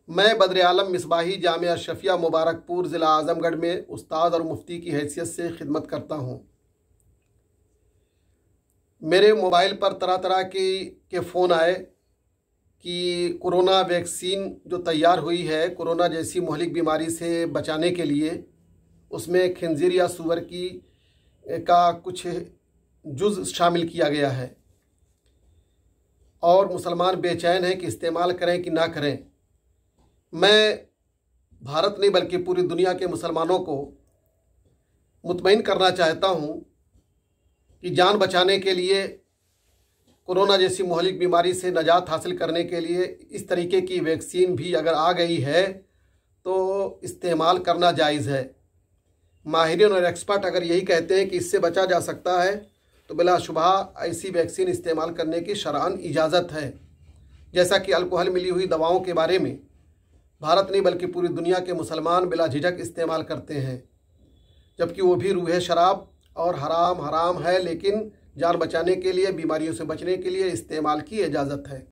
मैं बद्र आलम मिसबाही जामिया अशरफिया मुबारकपुर ज़िला आज़मगढ़ में उस्ताद और मुफ्ती की हैसियत से खिदमत करता हूँ। मेरे मोबाइल पर तरह तरह के फ़ोन आए कि कोरोना वैक्सीन जो तैयार हुई है कोरोना जैसी मुहलिक बीमारी से बचाने के लिए, उसमें खिंजीर या सूअर का कुछ जुज़ शामिल किया गया है और मुसलमान बेचैन हैं कि इस्तेमाल करें कि ना करें। मैं भारत नहीं बल्कि पूरी दुनिया के मुसलमानों को मुतमईन करना चाहता हूँ कि जान बचाने के लिए, कोरोना जैसी मुहलिक बीमारी से निजात हासिल करने के लिए इस तरीके की वैक्सीन भी अगर आ गई है तो इस्तेमाल करना जायज़ है। माहिरीन और एक्सपर्ट अगर यही कहते हैं कि इससे बचा जा सकता है तो बिलाशुबा ऐसी वैक्सीन इस्तेमाल करने की शरअन इजाज़त है। जैसा कि अल्कोहल मिली हुई दवाओं के बारे में भारत नहीं बल्कि पूरी दुनिया के मुसलमान बिला झिझक इस्तेमाल करते हैं, जबकि वो भी रूह शराब और हराम है, लेकिन जान बचाने के लिए, बीमारियों से बचने के लिए इस्तेमाल की इजाज़त है।